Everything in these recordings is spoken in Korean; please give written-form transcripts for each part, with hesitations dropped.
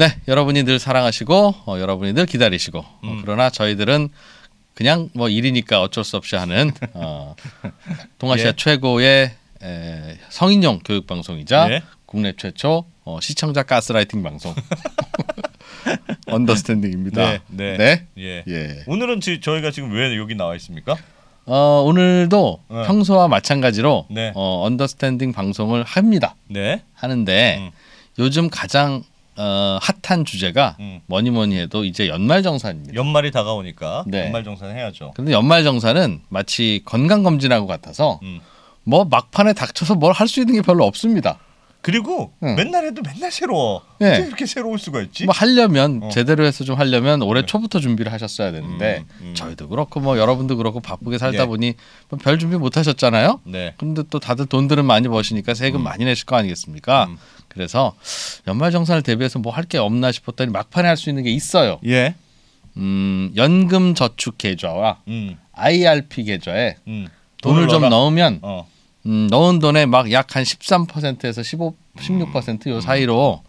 네, 여러분이 늘 사랑하시고 여러분이 늘 기다리시고 그러나 저희들은 그냥 뭐 일이니까 어쩔 수 없이 하는 동아시아 예. 최고의 성인용 교육 방송이자 예. 국내 최초 시청자 가스라이팅 방송 언더스탠딩입니다. 네. 네. 예. 예. 오늘은 저희가 지금 왜 여기 나와 있습니까? 오늘도 평소와 마찬가지로 네. 언더스탠딩 방송을 합니다. 네. 하는데 요즘 가장 핫한 주제가 뭐니 해도 이제 연말정산입니다. 연말이 다가오니까 네. 연말정산 해야죠. 그런데 연말정산은 마치 건강검진하고 같아서 뭐 막판에 닥쳐서 뭘 할 수 있는 게 별로 없습니다. 그리고 맨날 해도 맨날 새로워. 네. 어떻게 이렇게 새로울 수가 있지? 뭐 하려면 제대로 해서 좀 하려면 올해 초부터 준비를 하셨어야 되는데 저희도 그렇고 뭐 여러분도 그렇고 바쁘게 살다 예. 보니 별 준비 못 하셨잖아요. 네. 그런데 또 다들 돈들은 많이 버시니까 세금 많이 내실 거 아니겠습니까? 그래서 연말정산을 대비해서 뭐 할 게 없나 싶었더니 막판에 할 수 있는 게 있어요. 예. 연금 저축 계좌와 IRP 계좌에 돈을 좀 넣어라. 넣으면 넣은 돈의 막 약 한 13%에서 16%요 사이로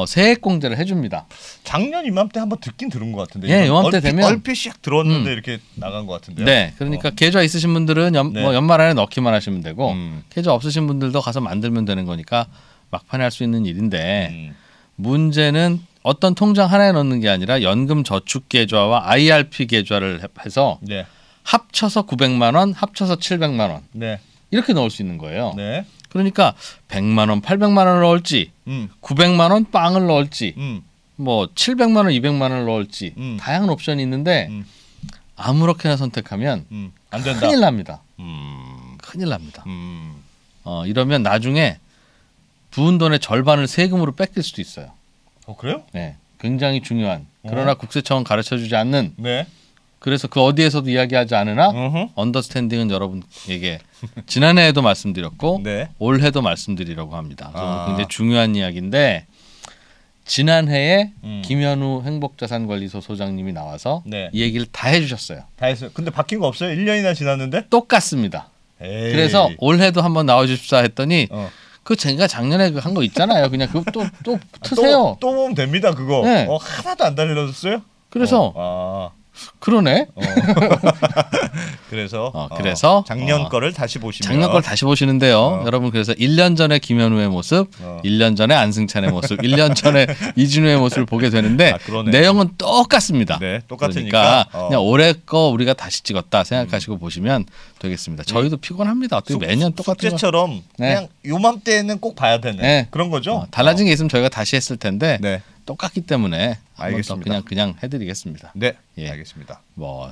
세액공제를 해줍니다. 작년 이맘때 한번 듣긴 들은 것 같은데. 예, 이건 이맘때 되면 얼핏 샥 들었는데 이렇게 나간 것 같은데요. 네, 그러니까 계좌 있으신 분들은 네. 뭐 연말 안에 넣기만 하시면 되고 계좌 없으신 분들도 가서 만들면 되는 거니까 막판에 할 수 있는 일인데 문제는 어떤 통장 하나에 넣는 게 아니라 연금 저축 계좌와 IRP 계좌를 해서 네. 합쳐서 900만 원, 합쳐서 700만 원 네. 이렇게 넣을 수 있는 거예요. 네. 그러니까 100만 원, 800만 원을 넣을지 900만 원 빵을 넣을지 뭐 700만 원, 200만 원을 넣을지 다양한 옵션이 있는데 아무렇게나 선택하면 안 된다. 큰일 납니다. 큰일 납니다. 이러면 나중에 부은 돈의 절반을 세금으로 뺏길 수도 있어요. 그래요? 네, 굉장히 중요한 그러나 국세청은 가르쳐주지 않는 네. 그래서 그 어디에서도 이야기하지 않으나 언더스탠딩은 여러분에게 지난해에도 말씀드렸고 네. 올해도 말씀드리려고 합니다. 그래서 굉장히 중요한 이야기인데 지난해에 김현우 행복자산관리소 소장님이 나와서 네. 이 얘기를 다 해주셨어요. 다 했어요. 근데 바뀐 거 없어요? 1년이나 지났는데? 똑같습니다. 에이. 그래서 올해도 한번 나와주십사 했더니 그 제가 작년에 한 거 있잖아요. 그냥 그거 또 트세요. 또 보면 됩니다. 그거. 네. 하나도 안 달려줬어요? 그래서 그러네. 그래서 작년 거를 다시 보시면 작년 걸 다시 보시는데요. 여러분 그래서 1년 전에 김현우의 모습, 1년 전에 안승찬의 모습, 1년 전에 이진우의 모습을 보게 되는데 내용은 똑같습니다. 네, 똑같으니까 그러니까 그냥 올해 거 우리가 다시 찍었다 생각하시고 보시면 되겠습니다. 저희도 피곤합니다. 어떻게 매년 똑같은 숙제처럼 그냥 요맘때는 꼭 봐야 되네. 네. 그런 거죠? 달라진 게 있으면 저희가 다시 했을 텐데 네. 똑같기 때문에 알겠습니다. 그냥 해드리겠습니다. 네, 예. 알겠습니다. 뭐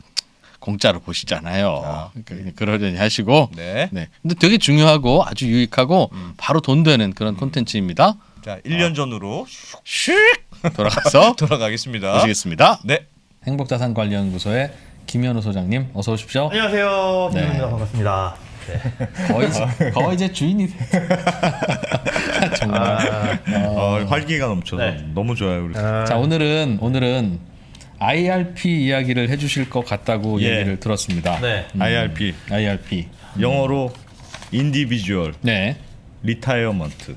공짜로 보시잖아요. 그러니까 그러려니 하시고. 네. 근데 되게 중요하고 아주 유익하고 바로 돈 되는 그런 콘텐츠입니다. 자, 1년 전으로 슉 돌아가서 돌아가겠습니다. 보시겠습니다. 네. 행복자산관리연구소의 김현우 소장님 어서 오십시오. 안녕하세요. 네. 김현우입니다. 반갑습니다. 네. 거의 제 주인이 정말. 활기가 넘쳐서 네. 너무 좋아요. 우리. 자 오늘은 IRP 이야기를 해주실 것 같다고 예. 얘기를 들었습니다. 네. IRP 영어로 인디비주얼 네. 리타이어먼트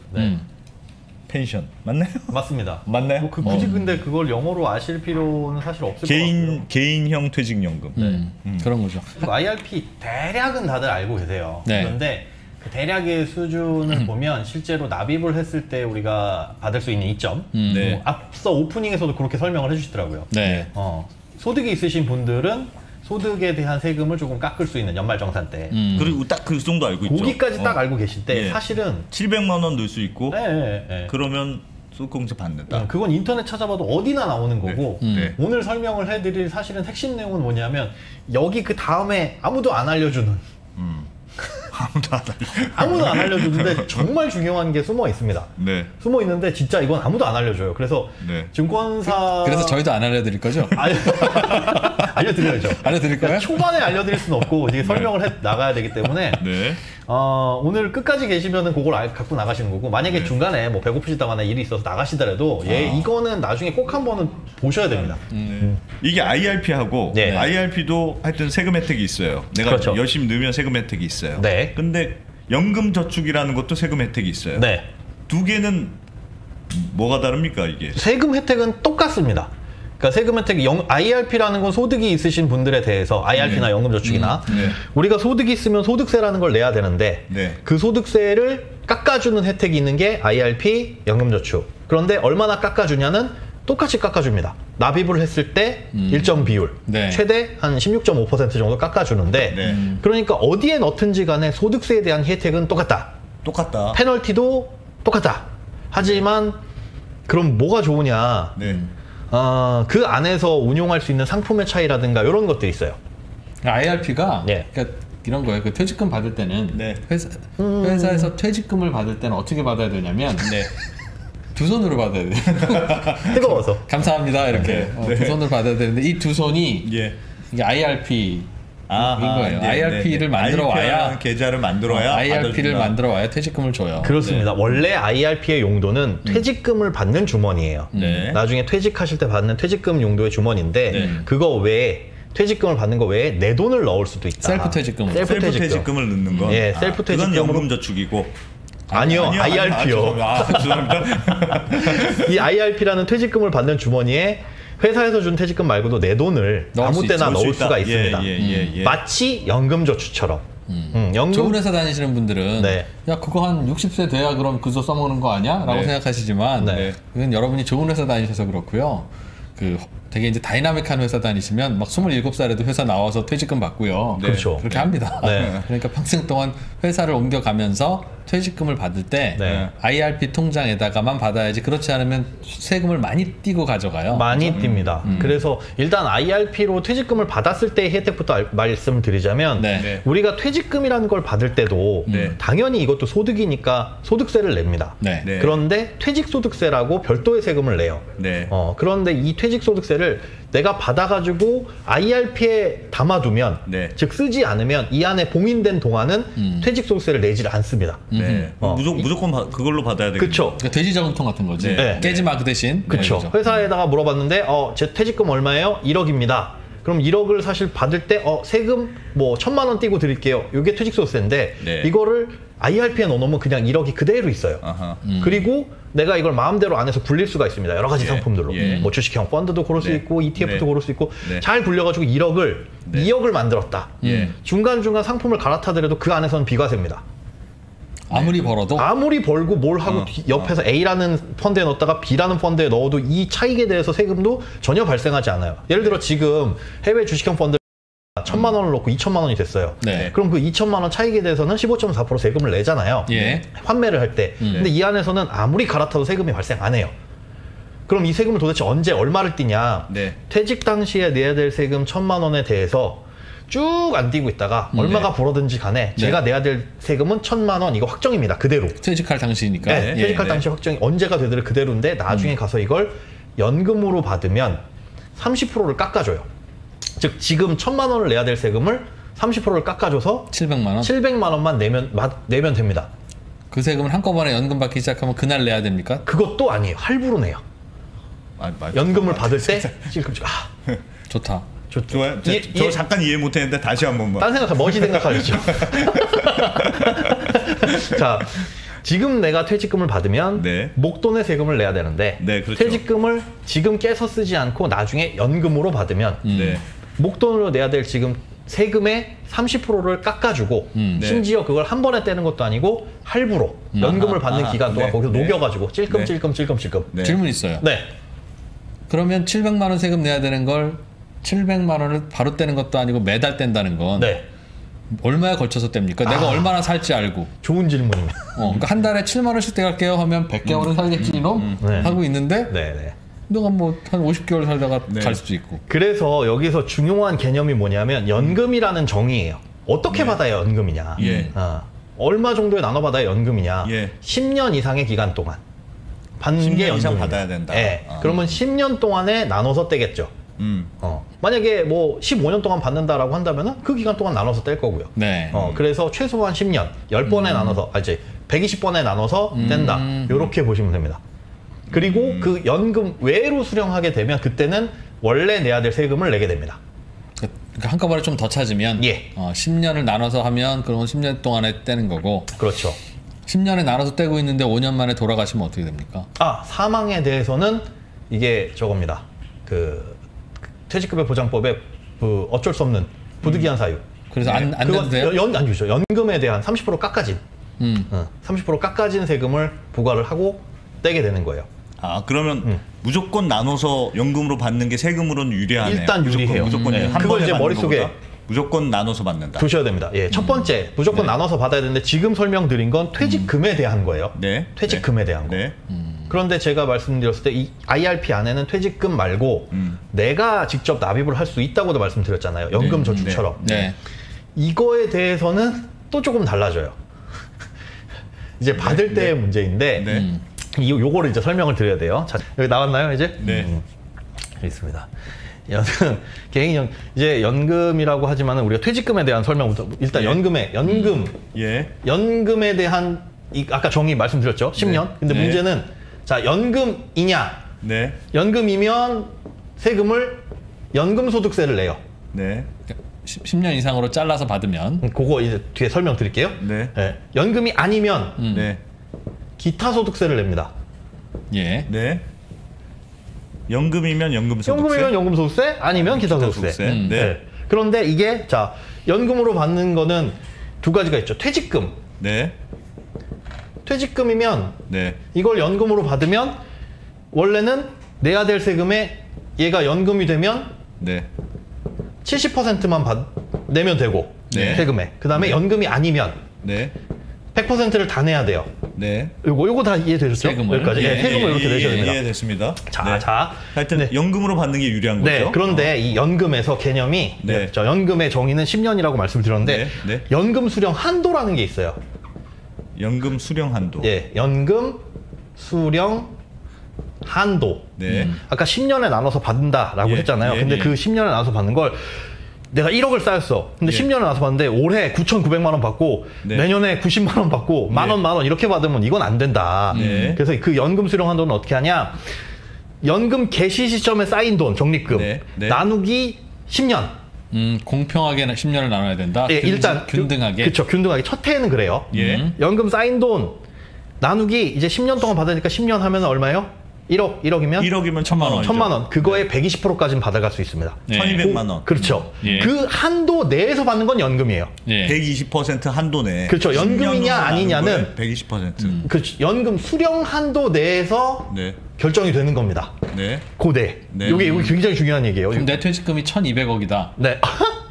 펜션 맞나요? 맞습니다. 맞나요? 뭐 굳이 근데 그걸 영어로 아실 필요는 사실 없을 것 같고요. 개인형 퇴직연금. 그런 거죠. IRP 대략은 다들 알고 계세요. 네. 그런데 그 대략의 수준을 보면 실제로 납입을 했을 때 우리가 받을 수 있는 이점. 네. 뭐 앞서 오프닝에서도 그렇게 설명을 해주시더라고요. 네. 소득이 있으신 분들은 소득에 대한 세금을 조금 깎을 수 있는 연말정산 때. 그리고 딱 그 정도 알고 있죠. 거기까지 딱 알고 계실 때 예. 사실은 700만 원 넣을 수 있고 네. 그러면 소득공제 받는다. 그건 인터넷 찾아봐도 어디나 나오는 거고 네. 오늘 설명을 해드릴 사실은 핵심 내용은 뭐냐면 여기 그 다음에 아무도 안 알려주는 아무도 안 알려주는데 정말 중요한 게 숨어 있습니다. 네. 숨어 있는데 진짜 이건 아무도 안 알려줘요. 그래서 네. 증권사 그래서 저희도 안 알려드릴 거죠? 알려드려야죠. 알려드릴 거예요? 초반에 알려드릴 수는 없고 이제 설명을 해 나가야 되기 때문에 네. 오늘 끝까지 계시면은 그걸 갖고 나가시는 거고 만약에 중간에 뭐 배고프시다거나 일이 있어서 나가시더라도 이거는 나중에 꼭 한번은 보셔야 됩니다. 이게 IRP하고 네. IRP도 하여튼 세금 혜택이 있어요. 내가 그렇죠. 열심히 넣으면 세금 혜택이 있어요. 네. 근데 연금 저축이라는 것도 세금 혜택이 있어요. 네. 두 개는 뭐가 다릅니까 이게? 세금 혜택은 똑같습니다. 그러니까 세금 혜택이 IRP라는 건 소득이 있으신 분들에 대해서 IRP나 연금저축이나 우리가 소득이 있으면 소득세라는 걸 내야 되는데 그 소득세를 깎아주는 혜택이 있는 게 IRP, 연금저축. 그런데 얼마나 깎아주냐는 똑같이 깎아줍니다. 납입을 했을 때 일정 비율, 최대 한 16.5% 정도 깎아주는데 그러니까 어디에 넣든지 간에 소득세에 대한 혜택은 똑같다. 페널티도 똑같다. 하지만 그럼 뭐가 좋으냐? 그 안에서 운용할 수 있는 상품의 차이라든가 이런 것들이 있어요. IRP가 그러니까 이런 거예요. 그 퇴직금 받을 때는 회사에서 퇴직금을 받을 때는 어떻게 받아야 되냐면 두 손으로 받아야 돼요. 뜨거워서. 감사합니다. 이렇게 두 손으로 받아야 되는데 이 두 손이 이게 IRP 인 거예요. IRP를 만들어 와야 계좌를 만들어야 IRP를 만들어 와야 퇴직금을 줘요. 그렇습니다. 원래 IRP의 용도는 퇴직금을 받는 주머니예요. 나중에 퇴직하실 때 받는 퇴직금 용도의 주머니인데 그거 외에 퇴직금을 받는 거 외에 내 돈을 넣을 수도 있다. 셀프 퇴직금. 셀프 퇴직금을 넣는 거. 셀프 퇴직금. 그건 연금저축이고. 아니요, IRP요. 죄송합니다. 이 IRP라는 퇴직금을 받는 주머니에 회사에서 준 퇴직금 말고도 내 돈을 아무 때나 넣을 수가 있습니다. 마치 연금저축처럼. 좋은 회사 다니시는 분들은 야 그거 한 60세 돼야 그럼 그저 써먹는 거 아니야? 라고 생각하시지만 그건 여러분이 좋은 회사 다니셔서 그렇고요. 그 되게 이제 다이나믹한 회사 다니시면 막 27살에도 회사 나와서 퇴직금 받고요. 그렇죠. 그렇게 합니다. 그러니까 평생 동안 회사를 옮겨가면서 퇴직금을 받을 때 IRP 통장에다가만 받아야지 그렇지 않으면 세금을 많이 띄고 가져가요. 많이 띱니다. 그래서 일단 IRP로 퇴직금을 받았을 때의 혜택부터 말씀드리자면 우리가 퇴직금이라는 걸 받을 때도 당연히 이것도 소득이니까 소득세를 냅니다. 그런데 퇴직소득세라고 별도의 세금을 내요. 그런데 이 퇴직소득세를 내가 받아가지고 IRP에 담아두면 즉 쓰지 않으면 이 안에 봉인된 동안은 퇴직소득세를 내질 않습니다. 무조건 그걸로 받아야 되겠죠. 그렇죠. 그러니까 돼지저금통 같은 거지. 깨지 마 그 대신. 그렇죠. 회사에다가 물어봤는데 제 퇴직금 얼마예요? 1억입니다. 그럼 1억을 사실 받을 때 세금 뭐 1,000만 원 띄고 드릴게요. 이게 퇴직소득세인데 이거를 IRP에 넣어놓으면 그냥 1억이 그대로 있어요. 그리고 내가 이걸 마음대로 안에서 굴릴 수가 있습니다. 여러 가지 상품들로. 뭐 주식형 펀드도 고를 수 있고 ETF도 고를 수 있고 잘 굴려가지고 2억을 만들었다. 중간중간 상품을 갈아타더라도 그 안에서는 비과세입니다. 아무리 벌어도? 아무리 벌고 뭘 하고 옆에서 A라는 펀드에 넣었다가 B라는 펀드에 넣어도 이 차익에 대해서 세금도 전혀 발생하지 않아요. 예를 들어 지금 해외 주식형 펀드 1,000만 원을 넣고 2,000만 원이 됐어요. 그럼 그 2,000만 원 차익에 대해서는 15.4% 세금을 내잖아요. 환매를 할 때. 근데 이 안에서는 아무리 갈아타도 세금이 발생 안 해요. 그럼 이 세금을 도대체 언제 얼마를 띄냐? 퇴직 당시에 내야 될 세금 1,000만 원에 대해서 쭉 안 띄고 있다가 얼마가 벌어든지 간에 제가 내야 될 세금은 1,000만 원 이거 확정입니다. 그대로. 퇴직할 당시니까. 퇴직할 당시 확정이 언제가 되더라도 그대로인데 나중에 가서 이걸 연금으로 받으면 30%를 깎아줘요. 즉 지금 1,000만 원을 내야 될 세금을 30%를 깎아줘서 700만 원? 700만 원만 내면 됩니다. 그 세금을 한꺼번에 연금 받기 시작하면 그날 내야 됩니까? 그것도 아니에요. 할부로 내요. 연금을 받을 때 좋다. 좋아요. 저 잠깐 이해 못했는데 다시 한 번만. 딴 생각, 멋이 생각하시죠. 자, 지금 내가 퇴직금을 받으면 목돈의 세금을 내야 되는데 그렇죠. 퇴직금을 지금 깨서 쓰지 않고 나중에 연금으로 받으면 목돈으로 내야 될 지금 세금의 30%를 깎아주고 심지어 그걸 한 번에 떼는 것도 아니고 할부로 연금을 받는 기간 동안 거기서 녹여가지고 찔끔. 질문 있어요. 그러면 700만 원 세금 내야 되는 걸 700만 원을 바로 떼는 것도 아니고 매달 뗀다는 건 얼마에 걸쳐서 뗍니까? 내가 얼마나 살지 알고. 좋은 질문입니다. 그러니까 한 달에 7만 원씩 떼갈게요 하면 100개월은 살겠지 이놈? 하고 있는데 너가 뭐 한 50개월 살다가 갈 수도 있고. 그래서 여기서 중요한 개념이 뭐냐면 연금이라는 정의예요. 어떻게 받아야 연금이냐. 얼마 정도에 나눠 받아야 연금이냐. 10년 이상의 기간 동안 받는 게 연금 이상 받아야 된다. 그러면 10년 동안에 나눠서 떼겠죠. 만약에 뭐 15년 동안 받는다라고 한다면은 그 기간 동안 나눠서 뗄 거고요. 그래서 최소한 10년, 10번에 나눠서, 120번에 나눠서 뗀다. 이렇게 보시면 됩니다. 그리고 그 연금 외로 수령하게 되면 그때는 원래 내야 될 세금을 내게 됩니다. 그러니까 한꺼번에 좀 더 찾으면 10년을 나눠서 하면 그러면 10년 동안에 떼는 거고. 그렇죠. 10년에 나눠서 떼고 있는데 5년 만에 돌아가시면 어떻게 됩니까? 사망에 대해서는 이게 저겁니다. 그 퇴직급여 보장법에 그 어쩔 수 없는 부득이한 사유. 그래서 안 내도 돼요? 안 주죠. 연금에 대한 30% 깎아진 30% 깎아진 세금을 부과를 하고 떼게 되는 거예요. 그러면 무조건 나눠서 연금으로 받는 게 세금으로는 유리하네요. 일단 유리해요. 무조건 한 그걸 번에 이제 머릿속에 무조건 나눠서 받는다. 두셔야 됩니다. 첫 번째 무조건 나눠서 받아야 되는데 지금 설명드린 건 퇴직금에 대한 거예요. 퇴직금에 대한 거. 그런데 제가 말씀드렸을 때 이 IRP 안에는 퇴직금 말고 내가 직접 납입을 할 수 있다고도 말씀드렸잖아요. 연금저축처럼. 이거에 대해서는 또 조금 달라져요. 이제 받을 때의 문제인데 요거를 이제 설명을 드려야 돼요. 자, 여기 나왔나요, 이제? 여기 있습니다. 개인 이제 연금이라고 하지만은 우리가 퇴직금에 대한 설명부터 일단 연금에 대한 아까 정의 말씀드렸죠. 10년. 근데 문제는 자, 연금이냐? 연금이면 세금을 연금소득세를 내요. 10년 이상으로 잘라서 받으면 그거 이제 뒤에 설명드릴게요. 연금이 아니면 기타 소득세를 냅니다. 연금이면 연금소득세, 아니면 기타 소득세. 그런데 이게 자, 연금으로 받는 거는 두 가지가 있죠. 퇴직금. 퇴직금이면 이걸 연금으로 받으면 원래는 내야 될 세금에 얘가 연금이 되면 70%만 내면 되고 세금에. 그 다음에 연금이 아니면 100%를 다 내야 돼요. 요거 다 이해되셨죠? 세금을. 여기까지. 세금을 이렇게 내셔야 됩니다. 이해됐습니다. 자. 하여튼 연금으로 받는 게 유리한 거죠. 그런데 이 연금에서 개념이 연금의 정의는 10년이라고 말씀드렸는데 연금 수령 한도라는 게 있어요. 연금 수령 한도. 연금 수령 한도. 아까 10년에 나눠서 받는다라고 했잖아요. 근데 그 10년에 나눠서 받는 걸 내가 1억을 쌓였어. 근데 10년을 나눠서 받는데 올해 9,900만 원 받고 내년에 90만 원 받고 만 원 이렇게 받으면 이건 안 된다. 그래서 그 연금 수령 한도는 어떻게 하냐? 연금 개시 시점에 쌓인 돈, 적립금 나누기 10년. 공평하게 10년을 나눠야 된다. 일단 균등하게. 그렇죠. 균등하게. 첫 해에는 그래요. 연금 쌓인 돈 나누기 이제 10년 동안 받으니까 10년 하면 얼마예요? 1억이면 1,000만 원. 1,000만 원. 그거에 120%까지는 받아갈 수 있습니다. 1,200만 원. 그렇죠. 그 한도 내에서 받는 건 연금이에요. 120% 한도 내. 그렇죠. 연금이냐 아니냐는 120%. 그렇죠. 연금 수령 한도 내에서 결정이 되는 겁니다. 고대. 이게 굉장히 중요한 얘기예요. 그럼 내 퇴직금이 1,200억이다.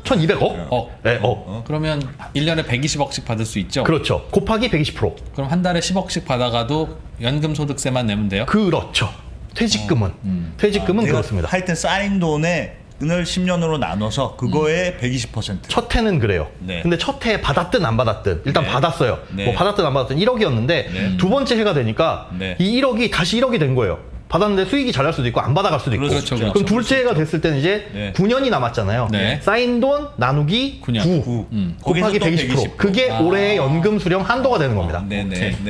1,200억? 그러면 1년에 120억씩 받을 수 있죠? 그렇죠. 곱하기 120%. 그럼 한 달에 10억씩 받아가도 연금 소득세만 내면 돼요? 그렇죠. 퇴직금은 그렇습니다. 하여튼 쌓인 돈을 10년으로 나눠서 그거에 120%. 첫 해는 그래요. 근데 첫 해에 받았든 안 받았든 일단 받았어요. 뭐 받았든 안 받았든 1억이었는데 두 번째 해가 되니까 이 1억이 다시 1억이 된 거예요. 받았는데 수익이 잘 날 수도 있고 안 받아갈 수도 있고. 그럼 둘째 해가 됐을 때는 이제 9년이 남았잖아요. 쌓인 돈 나누기 9 곱하기 120%. 그게 올해의 연금 수령 한도가 되는 겁니다.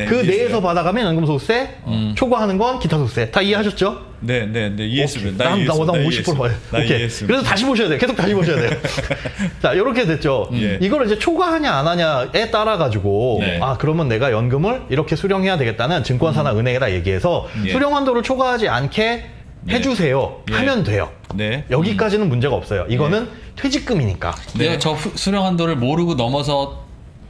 그 내에서 받아가면 연금소득세, 초과하는 건 기타 소득세. 다 이해하셨죠? 이해했습니다. 나 50% 봐요. 오케이. 그래서 다시 보셔야 돼요. 계속 다시 보셔야 돼요. 자, 이렇게 됐죠. 이걸 이제 초과하냐 안 하냐에 따라 가지고 그러면 내가 연금을 이렇게 수령해야 되겠다는 증권사나 은행에다 얘기해서 수령 한도를 초과하지 않게 해주세요. 하면 돼요. 여기까지는 문제가 없어요. 이거는 퇴직금이니까. 내가 저 수령 한도를 모르고 넘어서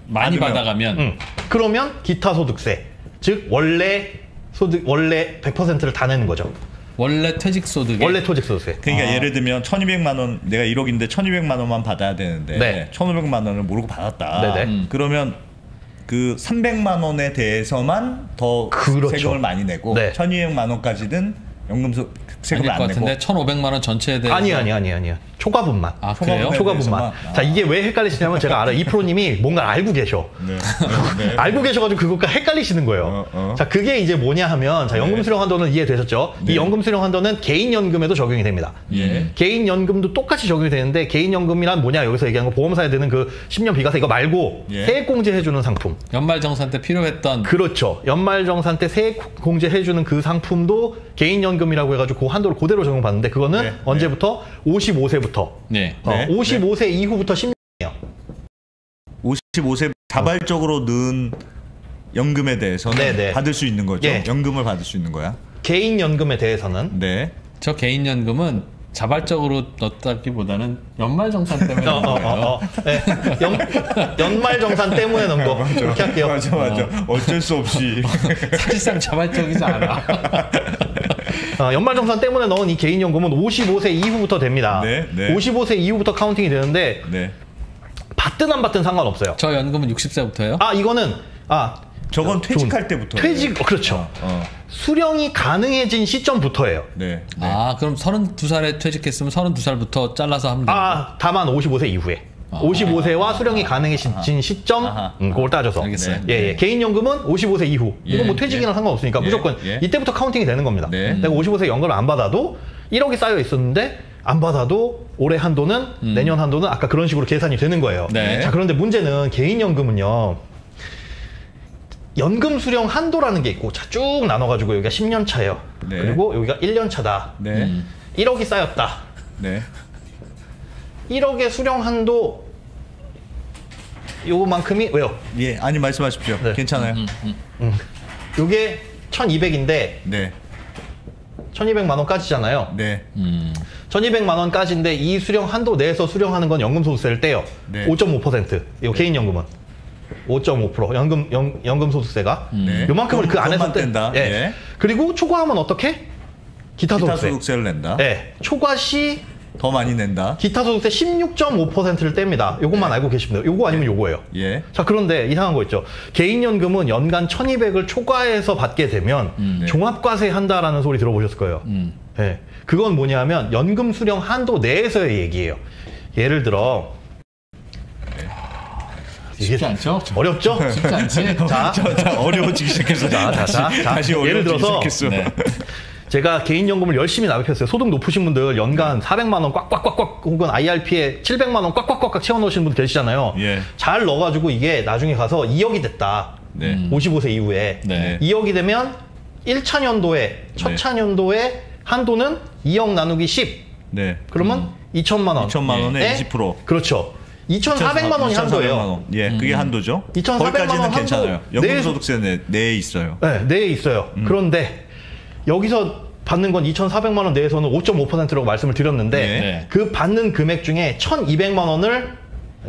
많이 받아가면 그러면 기타 소득세, 즉 원래 100%를 다 내는 거죠. 원래 퇴직소득. 그러니까 예를 들면 1,200만 원, 내가 1억인데 1,200만 원만 받아야 되는데 1,500만 원을 모르고 받았다. 그러면 그 300만 원에 대해서만 더 세금을 많이 내고 1,200만 원까지는 세금을 안 내고. 같은데 1,500만 원 전체에 대해서. 아니야. 초과분만. 그래요? 초과분만. 자, 이게 왜 헷갈리시냐면 제가 알아요. 이 프로님이 뭔가 알고 계셔. 알고 계셔가지고 그것과 헷갈리시는 거예요. 자, 그게 이제 뭐냐 하면, 자, 연금 수령 한도는 이해되셨죠? 이 연금 수령 한도는 개인연금에도 적용이 됩니다. 개인연금도 똑같이 적용이 되는데, 개인연금이란 뭐냐, 여기서 얘기한 거 보험사에 드는 그 10년 비과세 이거 말고 세액공제 해주는 상품. 연말정산 때 필요했던. 그렇죠. 연말정산 때 세액공제 해주는 그 상품도 개인연금이라고 해가지고 그 한도를 그대로 적용받는데, 그거는 언제부터? 55세부터. 55세 이후부터 10년이에요. 55세 자발적으로 넣은 연금에 대해서는 네네. 받을 수 있는 거죠. 예. 연금을 받을 수 있는 거야. 개인 연금에 대해서는 네. 저 개인 연금은 자발적으로 넣었다기보다는 연말정산 때문에 넣은 거예요. 네. 연말정산 때문에 넣은 거. 그렇게 할게요. 맞아. 어쩔 수 없이. 사실상 자발적이지 않아. 연말정산 때문에 넣은 이 개인연금은 55세 이후부터 됩니다. 네. 55세 이후부터 카운팅이 되는데 받든 안 받든 상관없어요. 저 연금은 60세부터요? 이거는 저건 퇴직할 때부터. 그렇죠. 수령이 가능해진 시점부터예요. 네. 그럼 32살에 퇴직했으면 32살부터 잘라서 하면 돼요? 다만 55세 이후에. 55세와 수령이 가능해진 시점, 그걸 따져서. 알겠어요. 예. 개인연금은 55세 이후. 이건 뭐 퇴직이랑 상관없으니까 무조건 이때부터 카운팅이 되는 겁니다. 내가 55세 연금을 안 받아도 1억이 쌓여 있었는데 안 받아도 올해 한도는 내년 한도는 아까 그런 식으로 계산이 되는 거예요. 자, 그런데 문제는 개인연금은요. 연금 수령 한도라는 게 있고 쭉 나눠가지고 여기가 10년 차예요. 그리고 여기가 1년 차다. 1억이 쌓였다. 1억의 수령 한도 요만큼이 왜요? 예, 아니 말씀하십시오. 괜찮아요. 요게 1,200인데 1,200만 원까지잖아요. 1,200만 원까지인데 이 수령 한도 내에서 수령하는 건 연금소득세를 떼요. 5.5%. 이거 개인연금은 5.5% 연금소득세가 요만큼을 그 안에서 뗀다. 그리고 초과하면 어떻게? 기타소득세를 낸다. 초과 시 더 많이 낸다. 기타소득세 16.5%를 뗍니다. 요것만 알고 계시면 돼요. 요거 아니면 요거예요. 자, 그런데 이상한 거 있죠. 개인연금은 연간 1,200을 초과해서 받게 되면 종합과세 한다라는 소리 들어보셨을 거예요. 그건 뭐냐면 연금 수령 한도 내에서의 얘기예요. 예를 들어 쉽지 않죠? 어렵죠? 쉽지 않지? 자, 어려워지기 시작했어. 다시 예를 들어서 시작했어. 제가 개인연금을 열심히 납입했어요. 소득 높으신 분들 연간 400만 원 꽉꽉꽉꽉 혹은 IRP에 700만 원 꽉꽉꽉꽉 채워넣으시는 분들 계시잖아요. 잘 넣어가지고 이게 나중에 가서 2억이 됐다. 55세 이후에 2억이 되면 1차 년도에 첫 차년도에 한도는 2억 나누기 10. 그러면 2천만 원. 2천만 원에 20%. 그렇죠. 2,400만 원이 한도예요. 그게 한도죠. 2,400만 원 괜찮아요. 연금소득세 내에 있어요. 내에 있어요. 그런데 여기서 받는 건 2,400만 원 내에서는 5.5%라고 말씀을 드렸는데 그 받는 금액 중에 1,200만 원을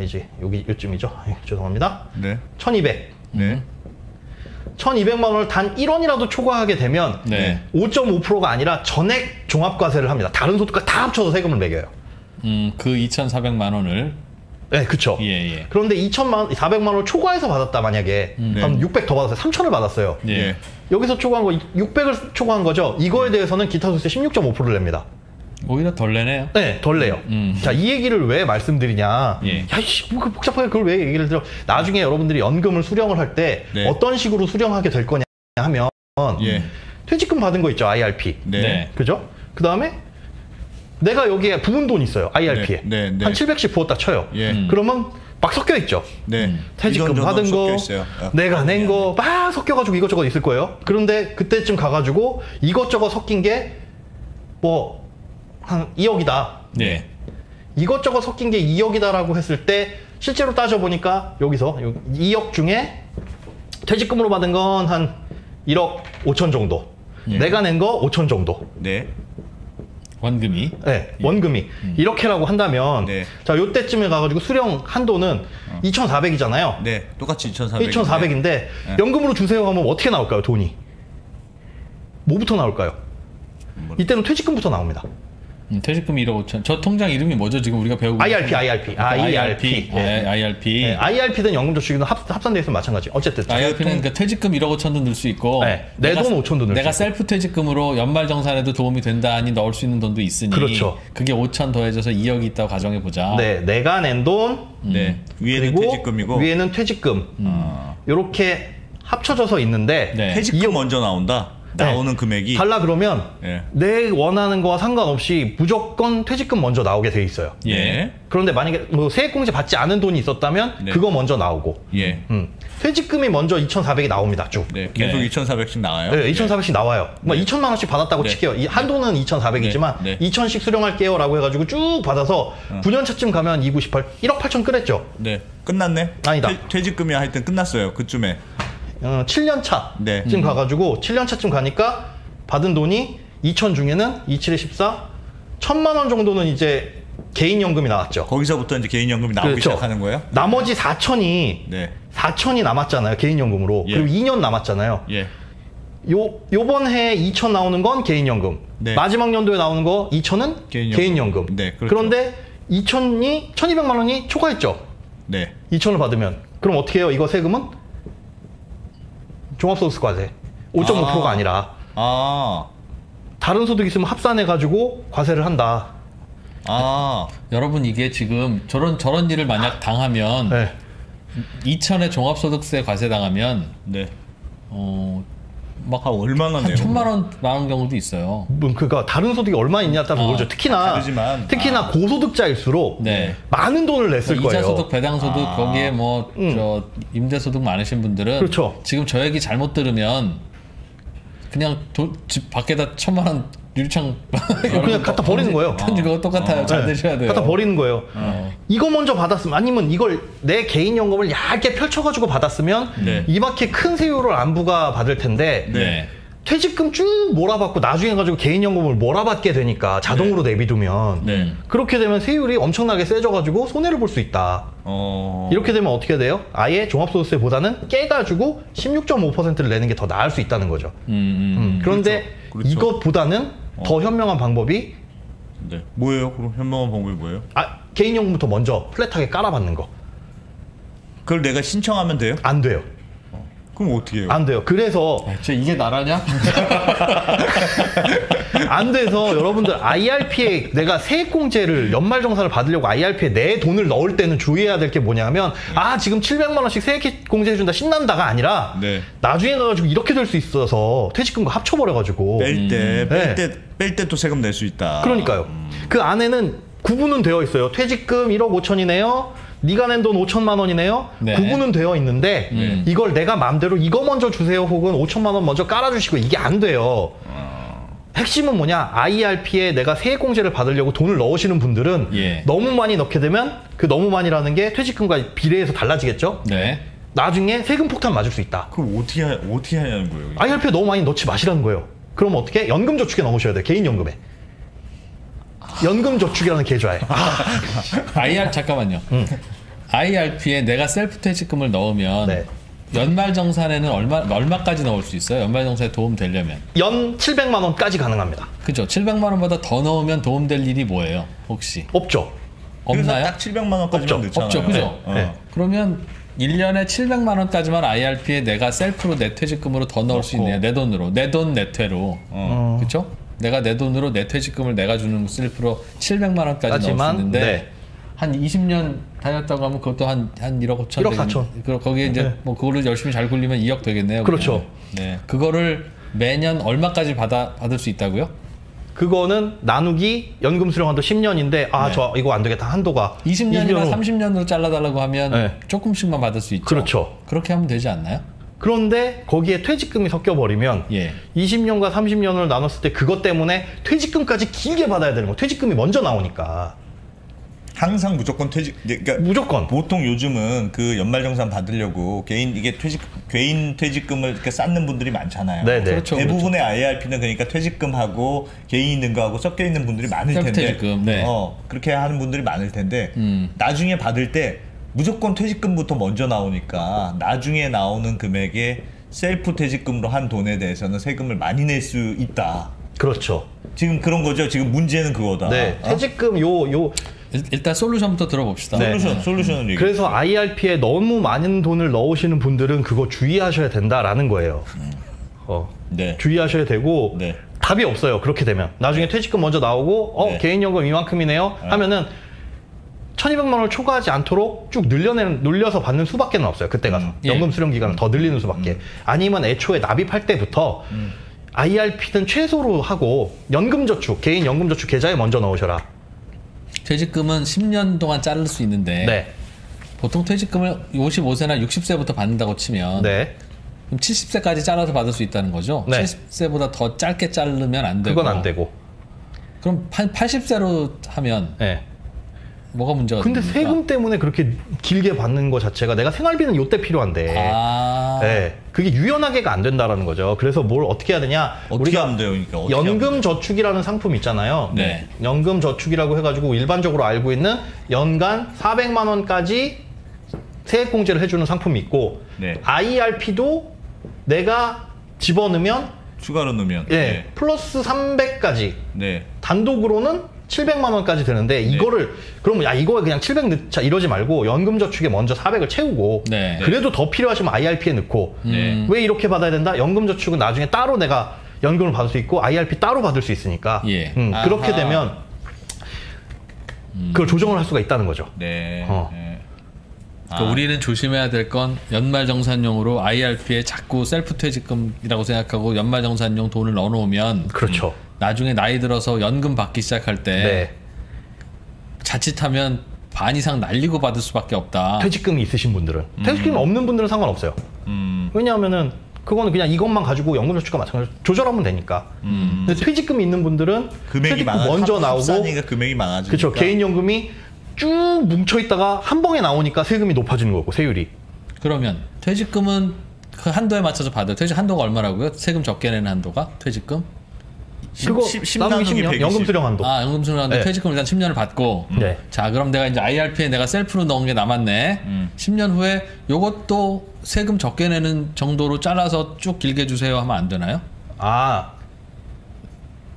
이제 여기 요쯤이죠. 죄송합니다. 1,200. 1,200만 원을 단 1원이라도 초과하게 되면 5.5%가 아니라 전액 종합과세를 합니다. 다른 소득과 다 합쳐서 세금을 매겨요. 그 2,400만 원을 그쵸. 그런데 400만 원을 초과해서 받았다, 만약에. 한 600 더 받았어요. 3,000을 받았어요. 여기서 초과한 거, 600을 초과한 거죠. 이거에 대해서는 기타소득세 16.5%를 냅니다. 오히려 덜 내네요? 덜 내요. 자, 이 얘기를 왜 말씀드리냐. 뭐 복잡하게 그걸 왜 얘기를 들어. 나중에 여러분들이 연금을 수령을 할 때 어떤 식으로 수령하게 될 거냐 하면 퇴직금 받은 거 있죠, IRP. 그죠? 그 다음에 내가 여기에 부은 돈 있어요. IRP에. 한 700씩 부었다 쳐요. 그러면 막 섞여 있죠. 퇴직금 받은 거, 내가 낸 거 막 섞여가지고 이것저것 있을 거예요. 그런데 그때쯤 가가지고 이것저것 섞인 게 뭐 한 2억이다. 이것저것 섞인 게 2억이다라고 했을 때 실제로 따져보니까 여기서 2억 중에 퇴직금으로 받은 건 한 1억 5천 정도. 내가 낸 거 5천 정도. 원금이? 원금이. 이렇게라고 한다면 자, 요때쯤에 가가지고 수령 한도는 2,400이잖아요. 똑같이 2,400. 2,400인데 연금으로 주세요 하면 어떻게 나올까요, 돈이? 뭐부터 나올까요? 이때는 퇴직금부터 나옵니다. 퇴직금 1억 5천. 저 통장 이름이 뭐죠? 지금 우리가 배우고 IRP. IRP든 연금저축이든 합산돼 있으면 마찬가지. 어쨌든 IRP는 그러니까 퇴직금 1억 5천도 넣을 수 있고 내 돈 5천도 넣을 수 내가 있고 셀프 퇴직금으로 연말정산에도 도움이 된다니 넣을 수 있는 돈도 있으니 그렇죠. 그게 5천 더해져서 2억이 있다고 가정해보자. 내가 낸 돈 위에는 퇴직금이고 위에는 퇴직금 이렇게 합쳐져서 있는데 퇴직금 먼저 나온다. 나오는 금액이 달라 그러면 내 원하는 거와 상관없이 무조건 퇴직금 먼저 나오게 돼 있어요. 그런데 만약에 뭐 세액공제 받지 않은 돈이 있었다면 그거 먼저 나오고 퇴직금이 먼저 2,400이 나옵니다. 쭉. 계속 2,400씩 나와요? 2,400씩 나와요. 2천만 원씩 받았다고 칠게요. 이 한도는 2,400이지만 2,000씩 수령할게요 라고 해가지고 쭉 받아서 9년 차쯤 가면 2,918 1억 8천 끓였죠. 끝났네? 아니다. 퇴직금이 하여튼 끝났어요. 그쯤에. 7년 차쯤 가가지고 7년 차쯤 가니까 받은 돈이 2천 중에는 27에 14, 1,000만 원 정도는 이제 개인연금이 나왔죠. 거기서부터 이제 개인연금이 나오기 그렇죠. 시작하는 거예요? 나머지 4천이 남았잖아요. 개인연금으로. 그리고 2년 남았잖아요. 요번 해에 2천 나오는 건 개인연금. 마지막 연도에 나오는 거 2천은 개인연금. 그렇죠. 그런데 2천이 1,200만 원이 초과했죠. 2천을 받으면 그럼 어떻게 해요? 이거 세금은 종합소득세과세 5.5%가 아니라 다른 소득 있으면 합산해 가지고 과세를 한다. 여러분 이게 지금 저런 일을 만약 당하면 2천에 종합소득세 과세 당하면 막 얼마나 한 1,000만 원 나오는 경우도 있어요. 그러니까 다른 소득이 얼마 있냐에 따라서 그렇죠. 특히나 고소득자일수록 많은 돈을 냈을 거예요. 이자소득, 배당소득 거기에 뭐 저 임대소득 많으신 분들은 그렇죠. 지금 저 얘기 잘못 들으면 그냥 집 밖에다 1,000만 원 유리창 그냥 갖다 버리는 거예요. 그거 똑같아요. 잘 되셔야 돼요. 갖다 버리는 거예요. 이거 먼저 받았으면 아니면 이걸 내 개인연금을 얇게 펼쳐가지고 받았으면 이밖에 큰 세율을 안 부과받을 텐데 퇴직금 쭉 몰아받고 나중에 가지고 개인연금을 몰아받게 되니까 자동으로 내비두면 그렇게 되면 세율이 엄청나게 세져가지고 손해를 볼 수 있다. 이렇게 되면 어떻게 돼요? 아예 종합소득세보다는 깨가지고 16.5%를 내는 게 더 나을 수 있다는 거죠. 그런데 그렇죠. 이것보다는 더 현명한 방법이 뭐예요? 그럼 현명한 방법이 뭐예요? 개인연금부터 먼저 플랫하게 깔아받는 거. 그걸 내가 신청하면 돼요? 안 돼요. 그럼 어떻게 해요? 안 돼요. 그래서 이게 나라냐? 안 돼서 여러분들 IRP에 내가 세액공제를 연말정산을 받으려고 IRP에 내 돈을 넣을 때는 주의해야 될 게 뭐냐면 지금 700만 원씩 세액공제해준다 신난다가 아니라 나중에 가가지고 이렇게 될 수 있어서 퇴직금과 합쳐버려가지고 뺄 때 또 세금 낼 수 있다. 그러니까요. 그 안에는 구분은 되어 있어요. 퇴직금 1억 5천이네요. 네가 낸 돈 5천만 원이네요. 구분은 되어 있는데 이걸 내가 마음대로 이거 먼저 주세요 혹은 5천만 원 먼저 깔아주시고 이게 안 돼요. 핵심은 뭐냐? IRP에 내가 세액공제를 받으려고 돈을 넣으시는 분들은 너무 많이 넣게 되면 그 너무 많이라는 게 퇴직금과 비례해서 달라지겠죠? 나중에 세금 폭탄 맞을 수 있다. 그럼 어떻게 하냐는 거예요? IRP에 너무 많이 넣지 마시라는 거예요. 그럼 어떻게? 연금저축에 넣으셔야 돼요. 개인연금에. 연금저축이라는 계좌에. 잠깐만요. IRP에 내가 셀프 퇴직금을 넣으면 연말정산에는 얼마까지 넣을 수 있어요? 연말정산에 도움 되려면 연 700만 원까지 가능합니다. 그죠? 700만 원보다 더 넣으면 도움될 일이 뭐예요? 혹시? 없죠. 없나요? 딱 700만 원까지만 넣잖아요. 없죠. 그죠? 그러면 1년에 700만 원까지만 IRP에 내가 셀프로 내 퇴직금으로 더 넣을 수 있네요. 내 돈으로. 내 돈 내퇴로. 그렇죠? 내가 내 돈으로 내 퇴직금을 내가 주는 셀프로 700만 원까지 넣을 수 있는데 한 20년 다녔다고 하면 그것도 한 1억 5천 1억 4천. 거기에 이제 뭐 그거를 열심히 잘 굴리면 2억 되겠네요. 그렇죠. 그거를 매년 얼마까지 받을 수 있다고요? 그거는 나누기 연금 수령한도 10년인데 저 이거 안 되겠다. 한도가 20년이나 30년으로 잘라달라고 하면 조금씩만 받을 수 있죠. 그렇죠. 그렇게 하면 되지 않나요? 그런데 거기에 퇴직금이 섞여버리면 20년과 30년을 나눴을 때 그것 때문에 퇴직금까지 길게 받아야 되는 거예요. 퇴직금이 먼저 나오니까. 항상 무조건 그러니까 무조건. 보통 요즘은 그 연말정산 받으려고 개인 퇴직금을 이렇게 쌓는 분들이 많잖아요. 그렇죠, 대부분의 IRP는 그러니까 퇴직금하고 개인 있는 거하고 섞여 있는 분들이 많을 텐데. 퇴직금, 그렇게 하는 분들이 많을 텐데 나중에 받을 때 무조건 퇴직금부터 먼저 나오니까 나중에 나오는 금액에 셀프 퇴직금으로 한 돈에 대해서는 세금을 많이 낼 수 있다. 그렇죠. 지금 그런 거죠. 지금 문제는 그거다. 퇴직금 일단 솔루션부터 들어봅시다. 솔루션을 얘기해. 그래서 IRP에 너무 많은 돈을 넣으시는 분들은 그거 주의하셔야 된다라는 거예요. 주의하셔야 되고 답이 없어요. 그렇게 되면 나중에 퇴직금 먼저 나오고 개인연금 이만큼이네요 하면은 1,200만 원을 초과하지 않도록 쭉 늘려서 받는 수밖에 없어요. 그때 가서 연금 수령 기간을 더 늘리는 수밖에. 아니면 애초에 납입할 때부터 IRP는 최소로 하고 연금저축, 개인 연금저축 계좌에 먼저 넣으셔라. 퇴직금은 10년 동안 자를 수 있는데 보통 퇴직금을 55세나 60세부터 받는다고 치면 그럼 70세까지 잘라서 받을 수 있다는 거죠? 70세보다 더 짧게 자르면 안 되고 그건 안 되고 그럼 80세로 하면 뭐가 문제가 근데 됩니까? 세금 때문에 그렇게 길게 받는 거 자체가 내가 생활비는 요때 필요한데 네, 그게 유연하게가 안 된다라는 거죠. 그래서 뭘 어떻게 해야 되냐? 어떻게 하면 돼요? 그러니까 연금저축이라는 상품 있잖아요. 네. 연금저축이라고 해가지고 일반적으로 알고 있는 연간 400만 원까지 세액공제를 해주는 상품이 있고 네. IRP도 내가 집어넣으면 추가로 넣으면 네. 플러스 300까지 네. 단독으로는 700만 원까지 되는데 이거를 그럼 야 이거에 그냥 700 넣자 이러지 말고 연금저축에 먼저 400을 채우고 네. 그래도 더 필요하시면 IRP에 넣고 왜 이렇게 받아야 된다? 연금저축은 나중에 따로 내가 연금을 받을 수 있고 IRP 따로 받을 수 있으니까 예. 그렇게 되면 그걸 조정을 할 수가 있다는 거죠. 네. 네. 그러니까 우리는 조심해야 될 건 연말정산용으로 IRP에 자꾸 셀프 퇴직금이라고 생각하고 연말정산용 돈을 넣어놓으면 그렇죠. 나중에 나이 들어서 연금 받기 시작할 때 네. 자칫하면 반 이상 날리고 받을 수밖에 없다. 퇴직금이 있으신 분들은 퇴직금이 없는 분들은 상관없어요. 왜냐하면은 그거는 그냥 이것만 가지고 연금저축과 마찬가지로 조절하면 되니까. 근데 퇴직금이 있는 분들은 금액이 먼저 나오고 금액이 많아지니까. 그렇죠. 개인연금이 쭉 뭉쳐 있다가 한 번에 나오니까 세금이 높아지는 거고 세율이. 그러면 퇴직금은 그 한도에 맞춰서 받아요. 퇴직 한도가 얼마라고요? 세금 적게 내는 한도가? 퇴직금? 그거 나누기 10년 연금 수령 한도. 연금 수령 한도. 네. 퇴직금 일단 10년을 받고. 네. 자, 그럼 내가 이제 IRP에 내가 셀프로 넣은 게 남았네. 10년 후에 요것도 세금 적게 내는 정도로 잘라서 쭉 길게 주세요 하면 안 되나요?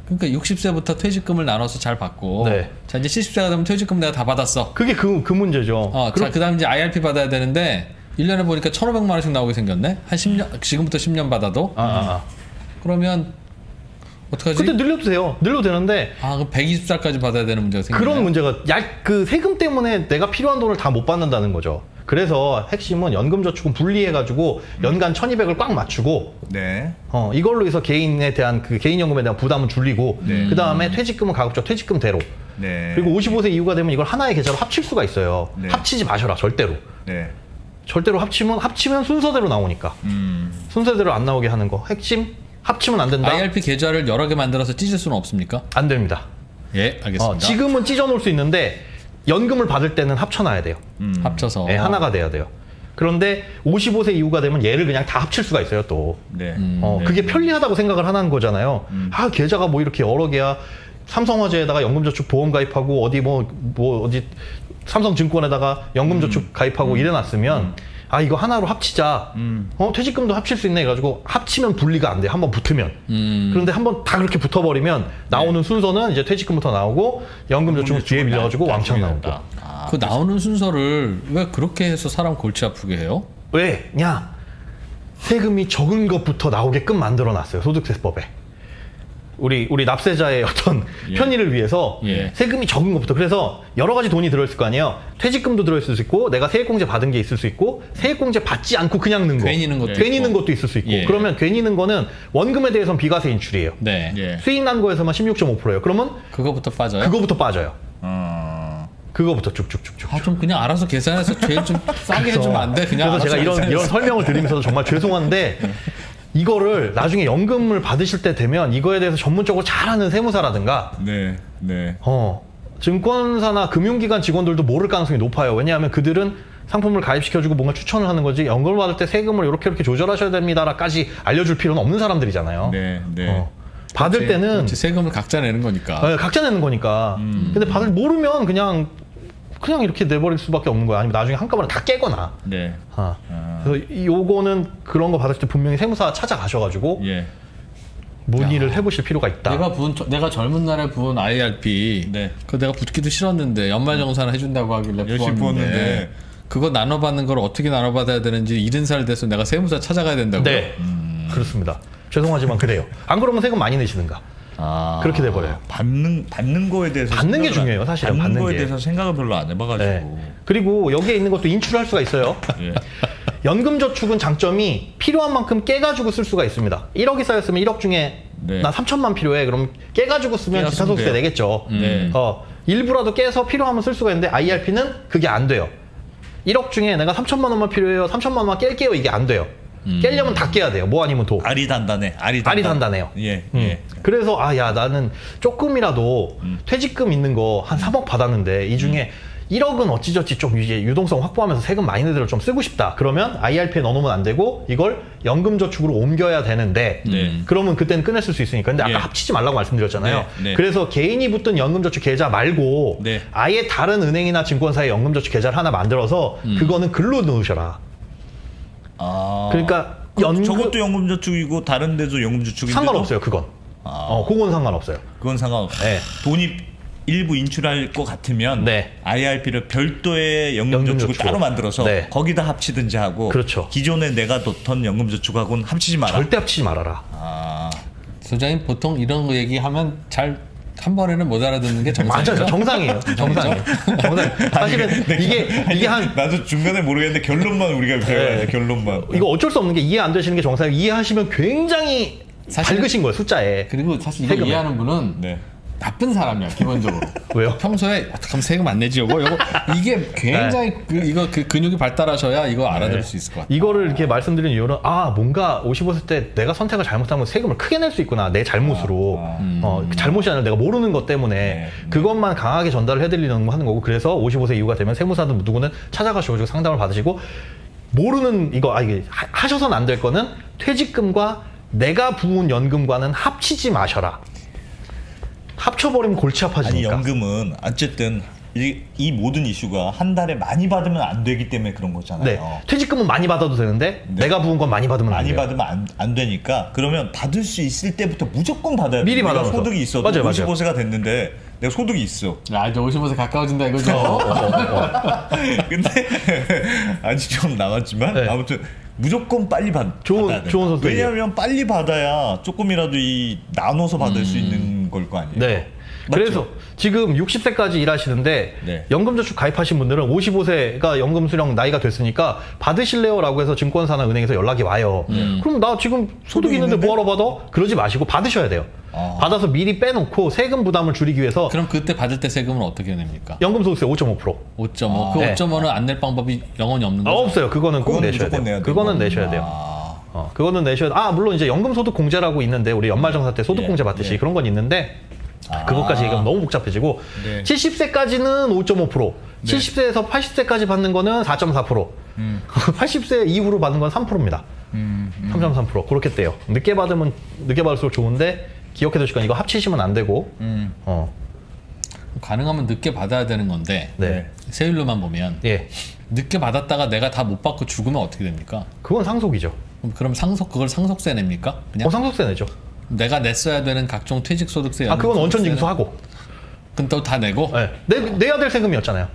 그러니까 60세부터 퇴직금을 나눠서 잘 받고. 네. 자, 이제 70세가 되면 퇴직금 내가 다 받았어. 그게 그 문제죠. 자, 그다음 이제 IRP 받아야 되는데 1년에 보니까 1,500만 원씩 나오게 생겼네. 한 10년 지금부터 10년 받아도. 그러면 어떡하지? 그때 늘려도 돼요. 늘려도 되는데. 그럼 120살까지 받아야 되는 문제가 생기네. 그런 문제가 그 세금 때문에 내가 필요한 돈을 다 못 받는다는 거죠. 그래서 핵심은 연금저축은 분리해가지고 연간 1,200을 꽉 맞추고 네. 이걸로 해서 개인에 대한 그 개인연금에 대한 부담은 줄이고 그 다음에 퇴직금은 가급적 퇴직금대로. 네. 그리고 55세 이후가 되면 이걸 하나의 계좌로 합칠 수가 있어요. 네. 합치지 마셔라 절대로. 네. 절대로 합치면 순서대로 나오니까. 순서대로 안 나오게 하는 거. 핵심 합치면 안 된다. IRP 계좌를 여러 개 만들어서 찢을 수는 없습니까? 안 됩니다. 예, 알겠습니다. 지금은 찢어 놓을 수 있는데 연금을 받을 때는 합쳐놔야 돼요. 합쳐서. 네, 하나가 돼야 돼요. 그런데 55세 이후가 되면 얘를 그냥 다 합칠 수가 있어요, 또. 네. 그게 편리하다고 생각을 하는 거잖아요. 계좌가 뭐 이렇게 여러 개야. 삼성화재에다가 연금저축 보험 가입하고 어디 어디 삼성증권에다가 연금저축 가입하고 이래놨으면 이거 하나로 합치자. 퇴직금도 합칠 수 있네 해가지고 합치면 분리가 안 돼. 한번 붙으면. 그런데 한번 다 그렇게 붙어버리면 나오는 순서는 이제 퇴직금부터 나오고 연금저축은 뒤에 밀려가지고 왕창 나오고. 그 나오는 순서를 왜 그렇게 해서 사람 골치 아프게 해요? 왜냐? 세금이 적은 것부터 나오게끔 만들어놨어요. 소득세법에. 우리 납세자의 어떤 편의를 위해서 세금이 적은 것부터. 그래서 여러 가지 돈이 들어있을 거 아니에요. 퇴직금도 들어있을 수 있고 내가 세액공제 받은 게 있을 수 있고 세액공제 받지 않고 그냥 넣은 거. 괜히 넣은 것도 괜히 넣은 것도 있을 수 있고. 그러면 괜히 넣은 거는 원금에 대해서는 비과세 인출이에요. 수익 난 거에서만 16.5%예요. 그러면 그거부터 빠져요? 그거부터 빠져요. 그거부터 쭉쭉쭉쭉. 좀 그냥 알아서 계산해서 제일 좀 싸게 해주면 안 돼? 그냥 그래서 제가 이런 설명을 드리면서 정말 죄송한데 이거를 나중에 연금을 받으실 때 되면 이거에 대해서 전문적으로 잘하는 세무사라든가 증권사나 금융기관 직원들도 모를 가능성이 높아요. 왜냐하면 그들은 상품을 가입시켜주고 뭔가 추천을 하는 거지 연금을 받을 때 세금을 이렇게 조절하셔야 됩니다라까지 알려줄 필요는 없는 사람들이잖아요. 받을 때는 세금을 각자 내는 거니까. 각자 내는 거니까. 근데 모르면 그냥 이렇게 내버릴 수밖에 없는 거야. 아니면 나중에 한꺼번에 다 깨거나. 그래서 요거는 그런 거 받을 때 분명히 세무사 찾아가셔가지고 문의를 해보실 필요가 있다. 내가 젊은 날에 부은 IRP 그거 내가 붙기도 싫었는데 연말정산 해준다고 하길래 부었는데 그거 나눠받는 걸 어떻게 나눠받아야 되는지 70살 돼서 내가 세무사 찾아가야 된다고요? 네. 그렇습니다. 죄송하지만 그래요. 안 그러면 세금 많이 내시는가. 그렇게 돼버려요. 받는 거에 대해서 받는 게 중요해요, 사실은. 받는 거에 대해서 생각을 별로 안 해봐가지고. 그리고 여기에 있는 것도 인출할 수가 있어요. 연금저축은 장점이 필요한 만큼 깨가지고 쓸 수가 있습니다. 1억이 쌓였으면 1억 중에 나 3천만 필요해. 그럼 깨가지고 쓰면 기타소득세 내겠죠. 일부라도 깨서 필요하면 쓸 수가 있는데 IRP는 그게 안 돼요. 1억 중에 내가 3천만 원만 필요해요. 3천만 원만 깰게요. 이게 안 돼요. 깨려면 다 깨야 돼요. 뭐 아니면 도. 알이 단단해. 알이 단단해요. 그래서 나는 조금이라도 퇴직금 있는 거 한 3억 받았는데 이 중에 1억은 어찌저찌 좀 이제 유동성 확보하면서 세금 많이 내더라도 좀 쓰고 싶다. 그러면 IRP에 넣어놓으면 안 되고 이걸 연금저축으로 옮겨야 되는데 그러면 그때는 끝냈을 수 있으니까. 근데 아까 합치지 말라고 말씀드렸잖아요. 그래서 개인이 붙든 연금저축 계좌 말고 아예 다른 은행이나 증권사의 연금저축 계좌를 하나 만들어서 그거는 글로 넣으셔라. 그러니까 저것도 연금저축이고 다른 데도 연금저축인데 상관없어요. 그건. 그건 상관없어요. 그건 상관없어요. 네. 돈이 일부 인출할 것 같으면 IRP를 별도의 연금저축을 따로 만들어서 거기다 합치든지 하고 그렇죠. 기존에 내가 넣던 연금저축하고는 합치지 마라. 절대 합치지 말아라. 소장님 보통 이런 거 얘기하면 한 번에는 못 알아듣는 게 정상이죠. 맞아요. 정상이에요. 정상이에요. 사실은 이게 한 나도 중간에 모르겠는데 결론만 우리가 배워야 돼. 결론만. 이거 어쩔 수 없는 게 이해 안 되시는 게 정상이에요. 이해하시면 굉장히 밝으신 거예요. 숫자에. 그리고 사실 이거 이해하는 분은 나쁜 사람이야 기본적으로. 왜요? 평소에 어떡하면 세금 안 내지 요거 이게 굉장히 그 근육이 발달하셔야 이거 알아들을 수 있을 것 같아요. 이거를 이렇게 말씀드린 이유는 뭔가 55세 때 내가 선택을 잘못하면 세금을 크게 낼 수 있구나. 내 잘못으로. 잘못이 아니라 내가 모르는 것 때문에 그것만 강하게 전달을 해드리려고 하는 거고. 그래서 55세 이후가 되면 세무사든 누구는 찾아가시고 상담을 받으시고 모르는 이게 하셔서는 안 될 거는 퇴직금과 내가 부은 연금과는 합치지 마셔라. 합쳐버리면 골치 아파지니까. 아니 연금은 어쨌든 이 모든 이슈가 한 달에 많이 받으면 안 되기 때문에 그런 거잖아요. 퇴직금은 많이 받아도 되는데 내가 부은 건 많이 받으면 안 돼요. 많이 받으면 안 되니까 그러면 받을 수 있을 때부터 무조건 받아야 돼. 미리 받아서. 소득이 있어도 55세가 됐는데 내가 소득이 있어. 이제 55세 가까워진다 이거죠. 근데 아직 좀 남았지만 아무튼 무조건 빨리 받아야 돼. 좋은 선택이에요. 왜냐하면 빨리 받아야 조금이라도 나눠서 받을 수 있는 걸 거 아니에요. 네. 맞죠? 그래서 지금 60세까지 일하시는데 연금저축 가입하신 분들은 55세가 연금 수령 나이가 됐으니까 받으실래요? 라고 해서 증권사나 은행에서 연락이 와요. 그럼 나 지금 소득이 있는데 뭐하러 받아? 그러지 마시고 받으셔야 돼요. 받아서 미리 빼놓고 세금 부담을 줄이기 위해서. 그럼 그때 받을 때 세금은 어떻게 냅니까? 연금소득세 5.5%. 5.5. 그 5.5는 안 낼 방법이 영원히 없는 거죠? 없어요. 그거는 꼭 내셔야 돼요. 그거는 내셔야 돼요. 그거는 내셔야 돼요. 물론 이제 연금소득공제라고 있는데 우리 연말정산 때 소득공제 받듯이 그런 건 있는데 그것까지 얘기하면 너무 복잡해지고 70세까지는 5.5%, 70세에서 80세까지 받는 거는 4.4%, 80세 이후로 받는 건 3%입니다. 3.3% 그렇게 떼요. 늦게 받을수록 좋은데 기억해 두실 건 이거 합치시면 안 되고. 가능하면 늦게 받아야 되는 건데 세율로만 보면 늦게 받았다가 내가 다 못 받고 죽으면 어떻게 됩니까? 그건 상속이죠. 그럼 그걸 상속세 냅니까? 그냥? 상속세 내죠. 내가 냈어야 되는 각종 퇴직소득세. 그건 원천징수하고. 그럼 또 다 내고? 내야 될 세금이었잖아요.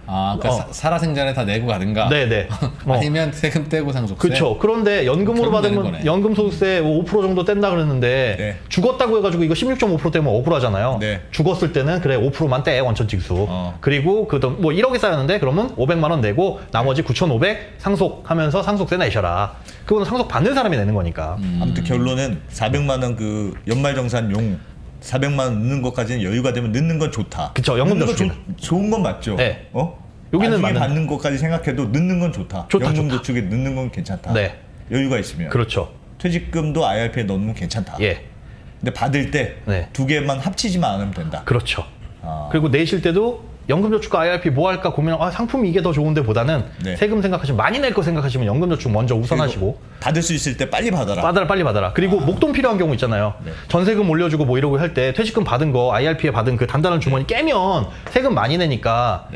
그러니까 살아생전에 다 내고 가든가. 네네. 아니면 세금 떼고 상속세. 그렇죠. 그런데 연금으로 받으면 연금소득세 5% 정도 뗀다 그랬는데 죽었다고 해가지고 이거 16.5% 떼면 억울하잖아요. 죽었을 때는 그래 5%만 떼 원천징수. 그리고 뭐 1억이 쌓였는데 그러면 500만 원 내고 나머지 9,500 상속하면서 상속세 내셔라. 그거는 상속 받는 사람이 내는 거니까. 아무튼 결론은 400만 원 그 연말정산용 400만 원 넣는 것까지는 여유가 되면 넣는 건 좋다. 그쵸. 연금저축 좋은 건 맞죠. 여기는 나중에 받는 것까지 생각해도 넣는 건 좋다. 연금저축에 넣는 건 괜찮다. 여유가 있으면. 그렇죠. 퇴직금도 IRP에 넣으면 괜찮다. 근데 받을 때 두 개만 합치지만 않으면 된다. 그렇죠. 그리고 내실 때도 연금저축과 IRP 뭐 할까 고민하고 상품이 이게 더 좋은데 보다는 세금 생각하시면 많이 낼 거 생각하시면 연금저축 먼저 우선하시고 받을 수 있을 때 빨리 받아라. 빨리 받아라. 그리고 목돈 필요한 경우 있잖아요. 전세금 올려주고 뭐 이러고 할 때 퇴직금 받은 거 IRP에 받은 그 단단한 주머니 깨면 세금 많이 내니까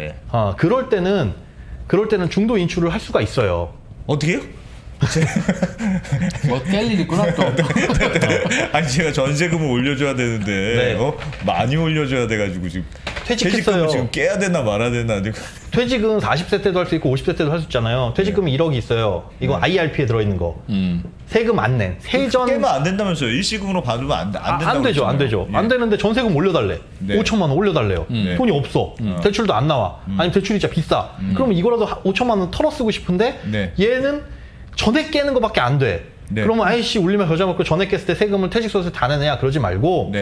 그럴 때는 중도 인출을 할 수가 있어요. 어떻게요? 뭐 깰 일 있구나 또. 아니 제가 전세금을 올려줘야 되는데 많이 올려줘야 돼가지고 지금 퇴직금을 지금 깨야 되나 말아야 되나 지금. 퇴직은 40세 때도 할 수 있고 50세 때도 할 수 있잖아요. 퇴직금이 1억이 있어요. 이건 IRP에 들어있는 거. 세금 안 낸. 세전 깨면 안 된다면서요. 일시금으로 받으면 안 되죠. 안 되죠. 안 되는데 전세금 올려달래. 5천만 원 올려달래요. 돈이 없어. 대출도 안 나와. 아니면 대출이 진짜 비싸. 그럼 이거라도 5천만 원 털어 쓰고 싶은데 얘는 전액 깨는 거밖에 안 돼. 그러면 아이씨 울리면 겨자 먹고 전액 깼을 때 세금을 퇴직소득세 다 내냐 그러지 말고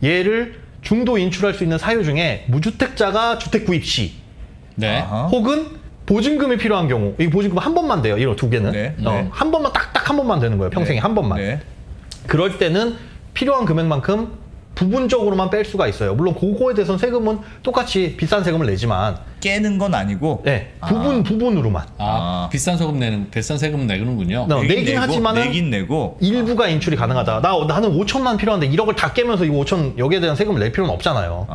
얘를 중도 인출할 수 있는 사유 중에 무주택자가 주택 구입 시 혹은 보증금이 필요한 경우, 이 보증금 한 번만 돼요. 이런 두 개는 한 번만 딱 한 번만 되는 거예요. 평생에 한 번만. 그럴 때는 필요한 금액만큼 부분적으로만 뺄 수가 있어요. 물론 그거에 대해서는 세금은 똑같이 비싼 세금을 내지만 깨는 건 아니고 네, 부분으로만. 비싼 세금 내는군요. 내긴 하지만은 내긴 내고 일부가 인출이 가능하다. 나는 5천만 필요한데 1억을 다 깨면서 이 5천 여기에 대한 세금을 낼 필요는 없잖아요.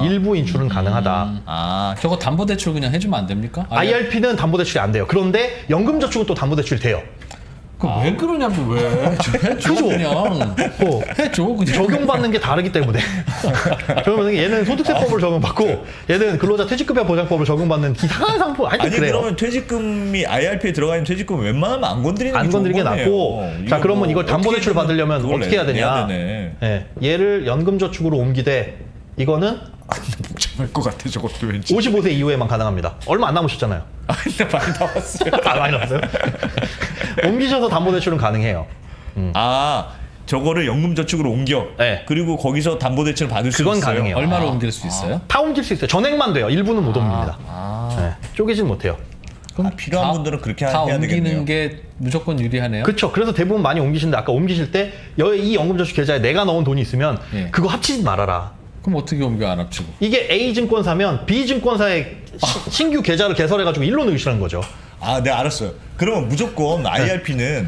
일부 인출은 가능하다. 저거 담보대출 그냥 해주면 안 됩니까? IRP는 담보대출이 안 돼요. 그런데 연금저축은 또 담보대출이 돼요. 왜 그러냐면 왜? 해줘 그냥. 해줘 그냥. 적용받는 게 다르기 때문에. 그러면 얘는 소득세법을 적용받고 얘는 근로자 퇴직급여 보장법을 적용받는 이상한 상품. 아니 그래요. 그러면 퇴직금이 IRP에 들어가 있는 퇴직금 웬만하면 안 건드리는 게 낫고. 자 그러면 이걸 담보대출 받으려면 어떻게 해야 되냐? 네, 얘를 연금저축으로 옮기되 이거는 복잡할 것 같아 저것도 왠지. 55세 이후에만 가능합니다. 얼마 안 남으셨잖아요. 근데 많이 나왔어요. 많이 나왔어요? 옮기셔서 담보대출은 가능해요. 저거를 연금저축으로 옮겨. 네. 그리고 거기서 담보대출을 받을 수 있어요. 그건 가능해요. 얼마로 옮길 수 있어요? 다 옮길 수 있어요. 전액만 돼요. 일부는 못 옮깁니다. 네. 쪼개진 못해요. 그럼 필요한 분들은 그렇게 해야 되겠네요. 다 옮기는 게 무조건 유리하네요. 그렇죠. 그래서 대부분 많이 옮기시는데 아까 옮기실 때 이 연금저축 계좌에 내가 넣은 돈이 있으면 그거 합치지 말아라. 그럼 어떻게 옮겨 안 합치고? 이게 A증권사면 B증권사에 신규 계좌를 개설해가지고 일로 넣으시라는 거죠. 네 알았어요. 그러면 무조건 IRP는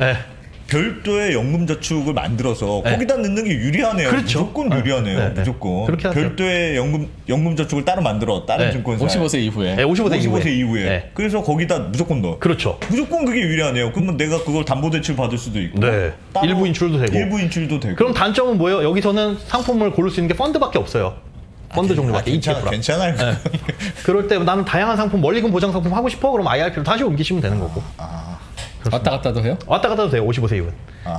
별도의 연금저축을 만들어서 거기다 넣는 게 유리하네요. 그렇죠. 무조건 유리하네요. 무조건. 그렇게 하세요. 별도의 연금저축을 따로 만들어. 다른 증권사. 55세 이후에. 55세 이후에. 그래서 거기다 무조건 넣어. 그렇죠. 무조건 그게 유리하네요. 그러면 내가 그걸 담보대출 받을 수도 있고. 일부 인출도 되고. 일부 인출도 되고. 그럼 단점은 뭐예요? 여기서는 상품을 고를 수 있는 게 펀드밖에 없어요. 펀드 종류밖에. 괜찮아요. 그럴 때 나는 다양한 상품, 원리금 보장 상품 하고 싶어. 그럼 IRP로 다시 옮기시면 되는 거고. 왔다 갔다도 해요? 왔다 갔다도 돼요. 55세 이후는.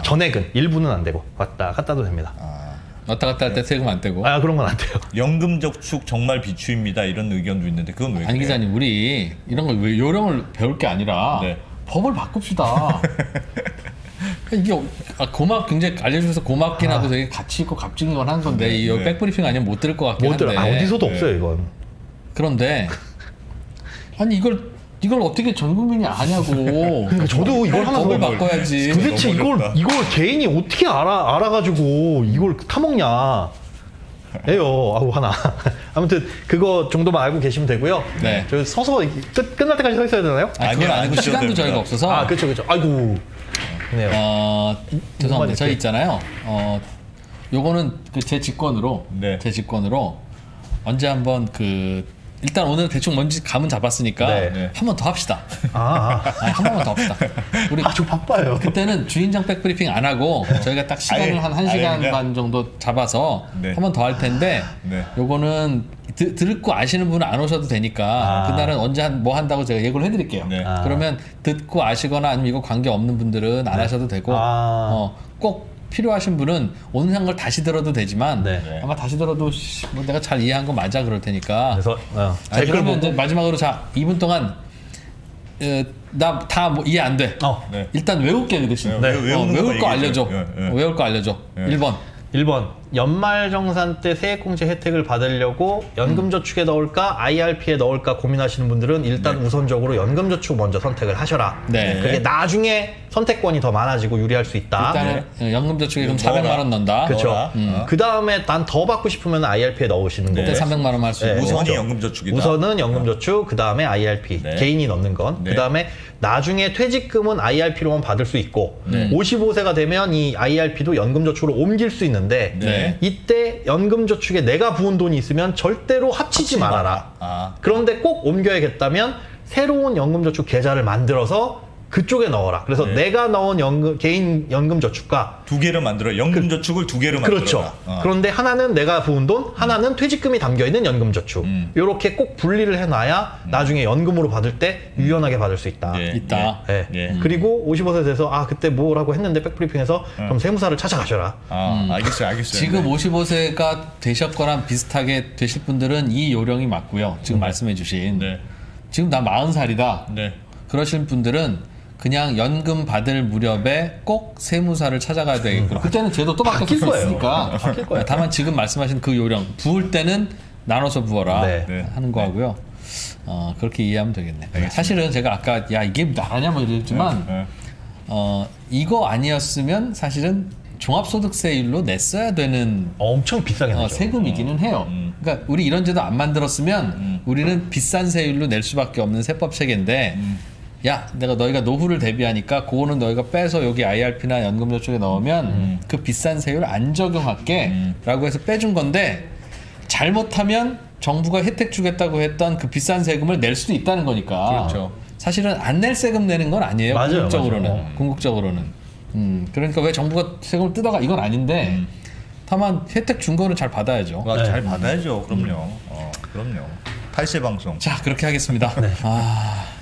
전액은 일부는 안 되고 왔다 갔다도 됩니다. 왔다 갔다 할 때 세금 안 떼고? 그런 건 안 돼요. 연금저축 정말 비추입니다. 이런 의견도 있는데 그건 왜? 안 기자님, 우리 이런 걸 왜 요령을 배울 게 아니라 법을 바꿉시다. 이게 굉장히 알려주셔서 고맙긴 하고 되게 가치 있고 값지건 한 건데 이 백브리핑 아니면 못 들을 것 같긴 한데. 어디서도 없어요 이건. 그런데 아니 이걸 어떻게 전 국민이 아냐고. 그러니까 저도 이걸 하나 법을 바꿔야지. 도대체 이걸 개인이 어떻게 알아가지고 이걸 타먹냐. 에요. 하나. 아무튼 그거 정도만 알고 계시면 되고요. 네. 저 서서 끝날 때까지 서 있어야 되나요? 그건 아니고 시간도 저희가 없어서. 그렇죠. 아이고. 그네요. 죄송합니다. 저희 있잖아요. 요거는 제 직권으로 언제 한번 일단 오늘 대충 뭔지 감은 잡았으니까 한 번 더 합시다. 한 번만 더 합시다. 우리 좀 바빠요. 그때는 주인장 백브리핑 안 하고 저희가 딱 시간을 한 1시간 반 정도 잡아서 한 번 더 할 텐데 요거는 듣고 아시는 분은 안 오셔도 되니까 그날은 언제 뭐 한다고 제가 예고를 해드릴게요. 그러면 듣고 아시거나 아니면 이거 관계 없는 분들은 안 하셔도 되고 꼭 필요하신 분은 오늘 한 걸 다시 들어도 되지만 아마 다시 들어도 뭐 내가 잘 이해한 거 맞아 그럴 테니까. 그래서 그러면 이제 마지막으로 2분 동안 나 다 뭐 이해 안 돼. 일단 외울게 그 대신. 외울 거 알려줘. 외울 거 알려줘. 1번. 연말정산 때 세액공제 혜택을 받으려고 연금저축에 넣을까 IRP에 넣을까 고민하시는 분들은 일단 우선적으로 연금저축 먼저 선택을 하셔라. 그게 나중에 선택권이 더 많아지고 유리할 수 있다. 일단은 연금저축에 그럼 400만 원 넣는다. 그렇죠. 그 다음에 난 더 받고 싶으면 IRP에 넣으시는 거고. 그때 300만 원만 할 수 있고. 우선이 연금저축이다. 우선은 연금저축, 그 다음에 IRP. 개인이 넣는 건. 그 다음에 나중에 퇴직금은 IRP로만 받을 수 있고 55세가 되면 이 IRP도 연금저축으로 옮길 수 있는데 이때 연금저축에 내가 부은 돈이 있으면 절대로 합치지 말아라. 그런데 꼭 옮겨야겠다면 새로운 연금저축 계좌를 만들어서 그쪽에 넣어라. 그래서 내가 넣은 개인 연금저축과 두 개를 만들어. 연금저축을 두 개로 만들어. 그렇죠. 그런데 하나는 내가 부은 돈, 하나는 퇴직금이 담겨있는 연금저축. 이렇게 꼭 분리를 해놔야 나중에 연금으로 받을 때 유연하게 받을 수 있다. 그리고 55세 돼서 그때 뭐라고 했는데 백브리핑에서 그럼 세무사를 찾아가셔라. 알겠어요. 지금 55세가 되셨거나 비슷하게 되실 분들은 이 요령이 맞고요. 지금 말씀해 주신 지금 나 40살이다. 그러신 분들은 그냥 연금 받을 무렵에 꼭 세무사를 찾아가야 되겠고 그때는 제도 또 바뀔 거예요. 바뀔 거예요. 다만 지금 말씀하신 그 요령 부을 때는 나눠서 부어라 하는 거하고요. 그렇게 이해하면 되겠네. 사실은 제가 아까 이게 나라냐 뭐 이랬지만 이거 아니었으면 사실은 종합소득세율로 냈어야 되는 엄청 비싸게 나죠. 세금이기는 해요. 그러니까 우리 이런 제도 안 만들었으면 우리는 비싼 세율로 낼 수밖에 없는 세법 체계인데 야, 너희가 노후를 대비하니까 그거는 너희가 빼서 여기 IRP나 연금저축에 넣으면 그 비싼 세율 안 적용할게 라고 해서 빼준 건데 잘못하면 정부가 혜택 주겠다고 했던 그 비싼 세금을 낼 수도 있다는 거니까. 그렇죠. 사실은 안 낼 세금 내는 건 아니에요. 맞아요, 궁극적으로는. 궁극적으로는. 그러니까 왜 정부가 세금을 뜯어가 이건 아닌데 다만 혜택 준 거는 잘 받아야죠. 네. 잘 받아야죠. 그럼요. 그럼요. 탈세 방송. 자, 그렇게 하겠습니다. 네.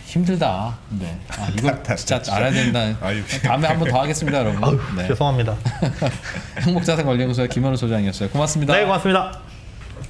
힘들다. 네. 이거 진짜 알아야 된다. 다음에 한 번 더 하겠습니다, 여러분. 네. 죄송합니다. 행복자산관리연구소의 김현우 소장이었어요. 고맙습니다. 네, 고맙습니다.